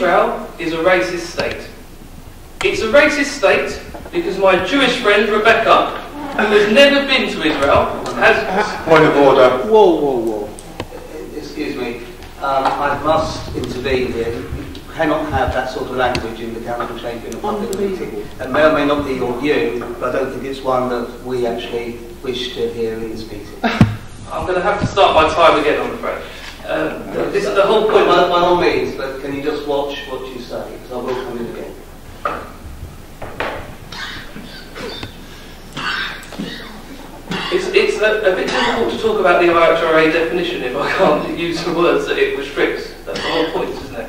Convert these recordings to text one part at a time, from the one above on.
Israel is a racist state. It's a racist state because my Jewish friend Rebecca, who has never been to Israel, has... Point of order. Whoa. Excuse me. I must intervene here. You cannot have that sort of language in the council chamber in a public meeting. It may or may not be your view, but I don't think it's one that we actually wish to hear in this meeting. I'm going to have to start my time again, I'm afraid. This is the whole point. By all means, but can you just watch what you say? Because I will come in again. It's a bit difficult to talk about the IHRA definition if I can't use the words that it restricts. That's the whole point, isn't it?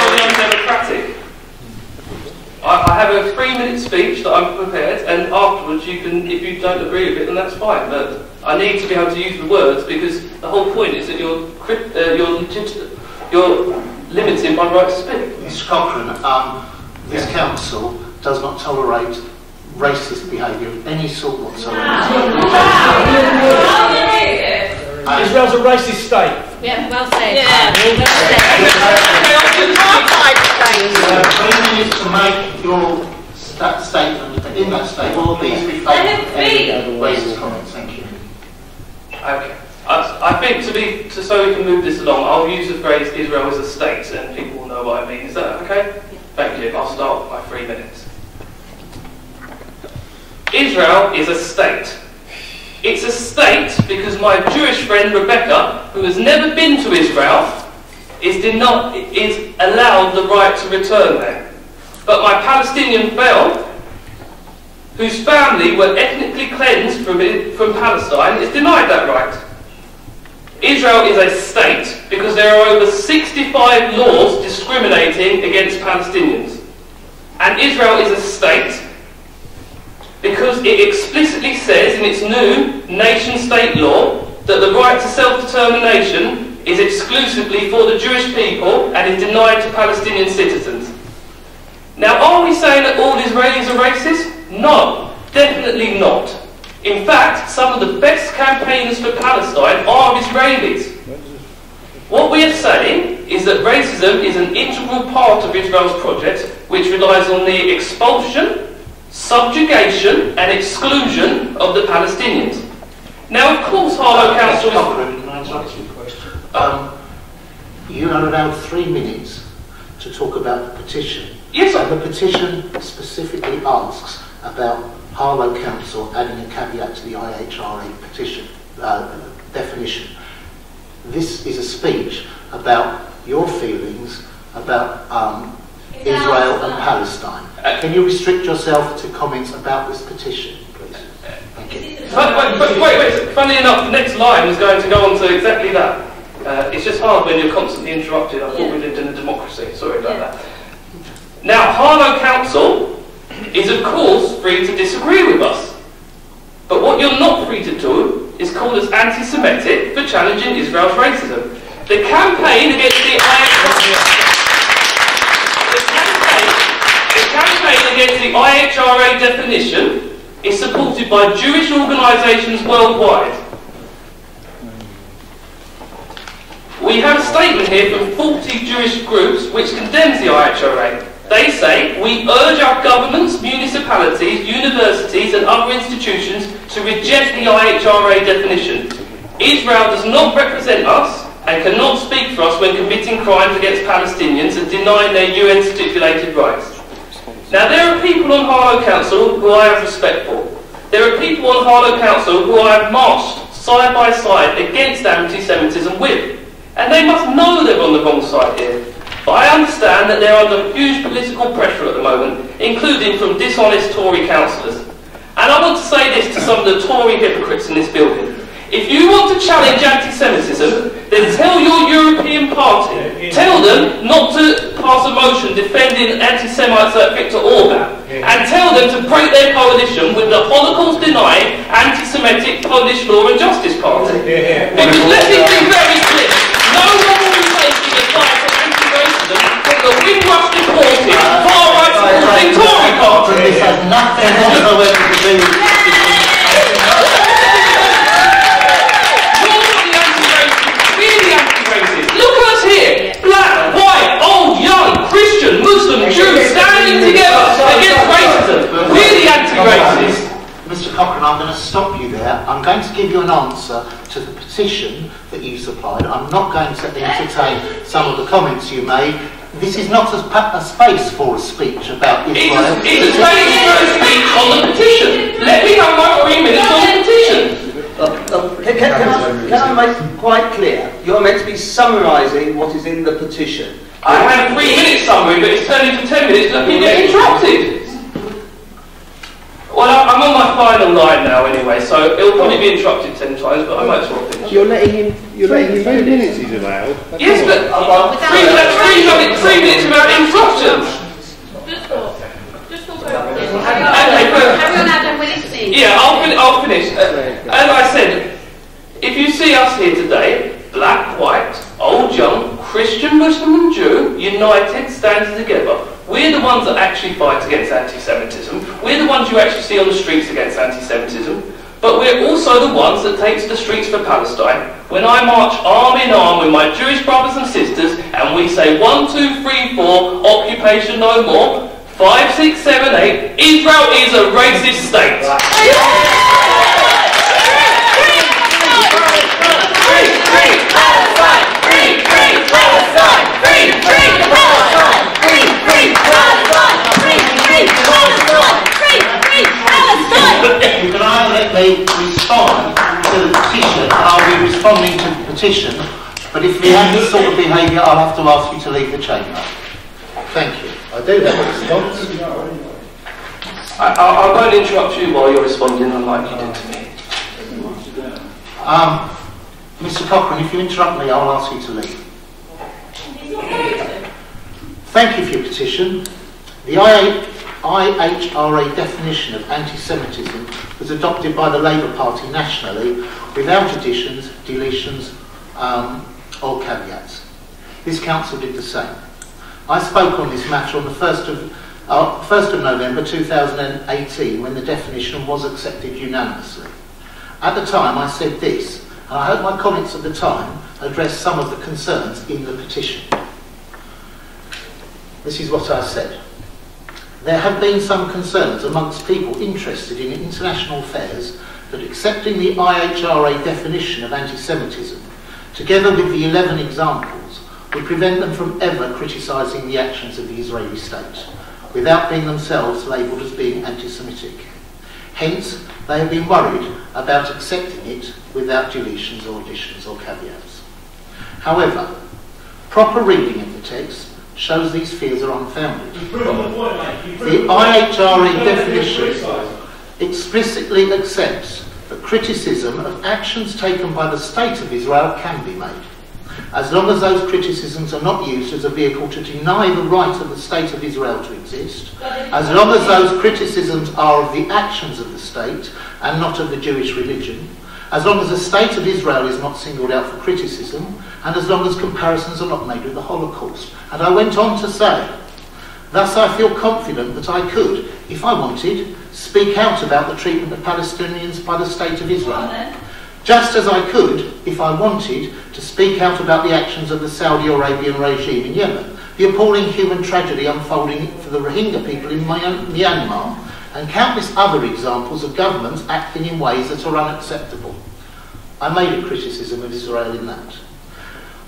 Undemocratic. I have a 3-minute speech that I've prepared, and afterwards you can, if you don't agree with it, then that's fine. But I need to be able to use the words because the whole point is that you're limiting my right to speak. Mr. Cochrane, this council does not tolerate racist behaviour of any sort whatsoever. Israel's a racist state. Yeah, well said. Yeah. When you need to make your statement, in that statement, please refrain from any racist comments. Thank you. Okay. I think so we can move this along, I'll use the phrase Israel is a state and people will know what I mean. Is that okay? Yeah. Thank you. I'll start with my 3 minutes. Israel is a state. It's a state because my Jewish friend Rebecca, who has never been to Israel, is allowed the right to return there. But my Palestinian Belle, whose family were ethnically cleansed from Palestine, is denied that right. Israel is a state because there are over 65 laws discriminating against Palestinians. And Israel is a state because it explicitly says in its new nation-state law that the right to self-determination is exclusively for the Jewish people and is denied to Palestinian citizens. Now, are we saying that all Israelis are racist? No, definitely not. In fact, some of the best campaigners for Palestine are Israelis. What we are saying is that racism is an integral part of Israel's project, which relies on the expulsion, subjugation and exclusion of the Palestinians. Now, of course, Harlow Council Can I interrupt you? You are allowed 3 minutes to talk about the petition. Yes, sir. And the petition specifically asks about Harlow Council adding a caveat to the IHRA petition definition. This is a speech about your feelings about Israel and Palestine. Can you restrict yourself to comments about this petition, please? Thank you. Wait. Funnily enough, the next line is going to go on to exactly that. It's just hard when you're constantly interrupted. I thought we lived in a democracy. Sorry about that. Now, Harlow Council is of course free to disagree with us. But what you're not free to do is call us anti-Semitic for challenging Israel's racism. The campaign against the IHRA definition is supported by Jewish organisations worldwide. We have a statement here from 40 Jewish groups which condemns the IHRA. They say, we urge our governments, municipalities, universities and other institutions to reject the IHRA definition. Israel does not represent us and cannot speak for us when committing crimes against Palestinians and denying their UN stipulated rights. Now, there are people on Harlow Council who I have respect for. There are people on Harlow Council who I have marched side by side against anti-Semitism with. And they must know they're on the wrong side here. But I understand that they're under huge political pressure at the moment, including from dishonest Tory councillors. And I want to say this to some of the Tory hypocrites in this building. If you want to challenge anti-Semitism, then tell your European party, tell them not to pass a motion defending anti-Semites like Viktor Orban, and tell them to break their coalition with the Holocaust-denying anti-Semitic Polish Law and Justice Party. Because let me be very clear, no one will be taking the fight for anti-racism from the Windrush-deported, far-right supporting Tory party. This has nothing whatsoever to do with I'm going to give you an answer to the petition that you supplied. I'm not going to entertain some of the comments you made. This is not a space for a speech about Israel. It's a space for a speech on the petition. Let me have my 3 minutes on the petition. Can I make quite clear? You're meant to be summarising what is in the petition. I had a 3 minute summary, but it's turned into 10 minutes and I get interrupted. Well, I'm on my final line now anyway, so it'll probably be interrupted 10 times, but I might as well finish. You're letting him 3 minutes he's allowed. Yes, but 3 minutes without interruptions. Just talk over this. Carry on, Adam, we're listening. Yeah, I'll finish. As I said, if you see us here today, black, white, old, young, Christian, Muslim and Jew, united, standing together, we're the ones that actually fight against anti-Semitism. We're the ones you actually see on the streets against anti-Semitism. But we're also the ones that take to the streets for Palestine. When I march arm in arm with my Jewish brothers and sisters, and we say 1, 2, 3, 4, occupation no more, 5, 6, 7, 8, Israel is a racist state. Can I let me respond to the petition? I'll be responding to the petition, but if we have this sort of behaviour, I'll have to ask you to leave the chamber. Thank you. I do have a response. I won't interrupt you while you're responding, unlike you did to me. Mr. Cochrane, if you interrupt me, I'll ask you to leave. Thank you for your petition. The IHRA definition of anti-Semitism was adopted by the Labour Party nationally without additions, deletions or caveats. This council did the same. I spoke on this matter on the 1st of November 2018 when the definition was accepted unanimously. At the time I said this, and I hope my comments at the time addressed some of the concerns in the petition. This is what I said. There have been some concerns amongst people interested in international affairs that accepting the IHRA definition of anti-Semitism, together with the 11 examples, would prevent them from ever criticising the actions of the Israeli state, without being themselves labelled as being anti-Semitic. Hence, they have been worried about accepting it without deletions or additions or caveats. However, proper reading of the text shows these fears are unfounded. The IHRA definition explicitly accepts that criticism of actions taken by the State of Israel can be made, as long as those criticisms are not used as a vehicle to deny the right of the State of Israel to exist, as long as those criticisms are of the actions of the state and not of the Jewish religion, as long as the State of Israel is not singled out for criticism, and as long as comparisons are not made with the Holocaust. And I went on to say, thus I feel confident that I could, if I wanted, speak out about the treatment of Palestinians by the State of Israel. Just as I could, if I wanted, to speak out about the actions of the Saudi Arabian regime in Yemen, the appalling human tragedy unfolding for the Rohingya people in Myanmar, and countless other examples of governments acting in ways that are unacceptable. I made a criticism of Israel in that.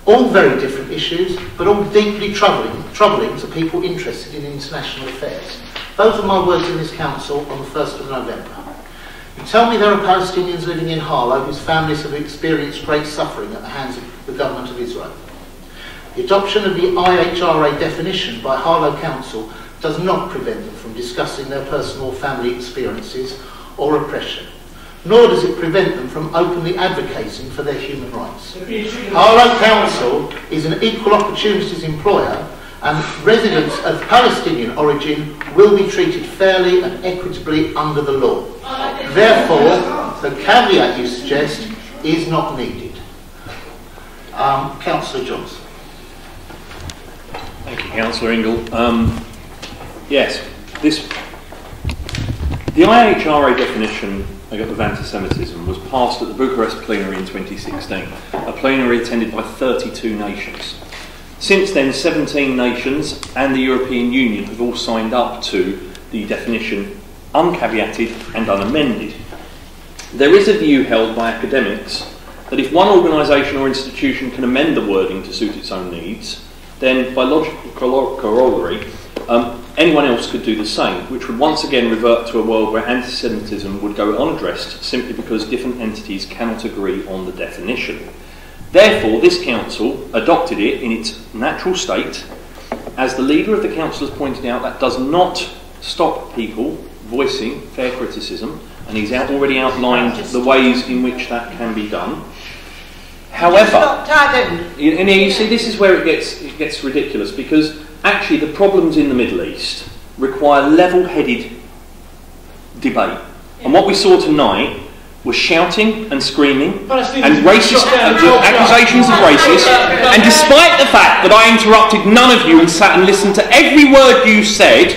All very different issues, but all deeply troubling to people interested in international affairs. Those are my words in this council on the 1st of November. You tell me there are Palestinians living in Harlow whose families have experienced great suffering at the hands of the government of Israel. The adoption of the IHRA definition by Harlow Council does not prevent them from discussing their personal family experiences or oppression, nor does it prevent them from openly advocating for their human rights. Harlow Council is an equal opportunities employer, and residents of Palestinian origin will be treated fairly and equitably under the law. Therefore, the caveat you suggest is not needed. Councillor Johnson. Thank you, Councillor Ingle. Yes, the IHRA definition of anti-Semitism was passed at the Bucharest plenary in 2016, a plenary attended by 32 nations. Since then, 17 nations and the European Union have all signed up to the definition uncaveated and unamended. There is a view held by academics that if one organisation or institution can amend the wording to suit its own needs, then by logical corollary, anyone else could do the same, which would once again revert to a world where anti-Semitism would go unaddressed simply because different entities cannot agree on the definition. Therefore, this council adopted it in its natural state. As the leader of the council has pointed out, that does not stop people voicing fair criticism, and he's already outlined the ways in which that can be done. However, and here you see this is where it gets ridiculous, because actually the problems in the Middle East require level-headed debate. And what we saw tonight was shouting and screaming and racist accusations of racist. And despite the fact that I interrupted none of you and sat and listened to every word you said,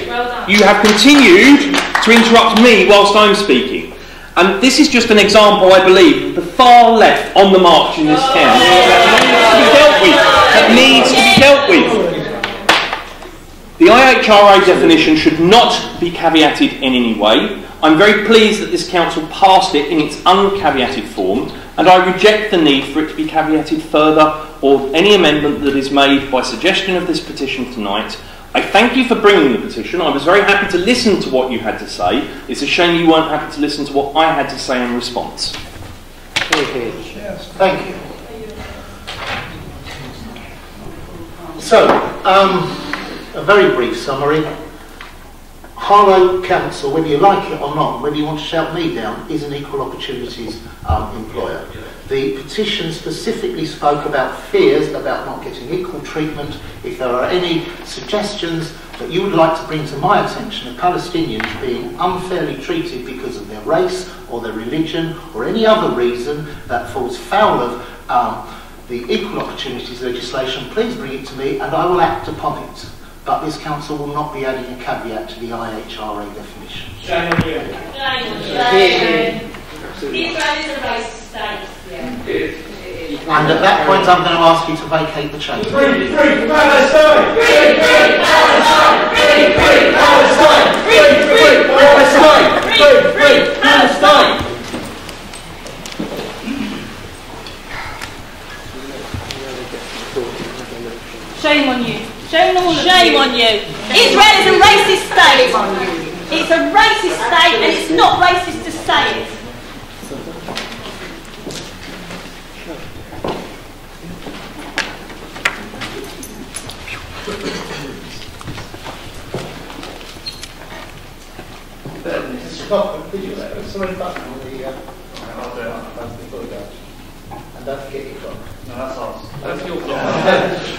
you have continued to interrupt me whilst I'm speaking. And this is just an example, I believe, of the far left on the march in this town. That needs to be dealt with. The IHRA definition should not be caveated in any way. I'm very pleased that this council passed it in its uncaveated form, and I reject the need for it to be caveated further or any amendment that is made by suggestion of this petition tonight. I thank you for bringing the petition. I was very happy to listen to what you had to say. It's a shame you weren't happy to listen to what I had to say in response. Thank you. So, a very brief summary. Harlow Council, whether you like it or not, whether you want to shout me down, is an equal opportunities employer. The petition specifically spoke about fears about not getting equal treatment. If there are any suggestions that you would like to bring to my attention of Palestinians being unfairly treated because of their race or their religion or any other reason that falls foul of the equal opportunities legislation, please bring it to me and I will act upon it. But this council will not be adding a caveat to the IHRA definition. Shame on you. Shame. Israel is a racist state. And at that point, I'm going to ask you to vacate the chamber. Free Palestine! Free Palestine! Free Palestine! Free Palestine! Free Palestine! Shame on you. Shame on you. Israel is a racist state. It's a racist state, and it's not racist to say it. Stop. Could you sorry button on the I'll do it before we go. And don't forget your clock. No, that's ours. That's your clock.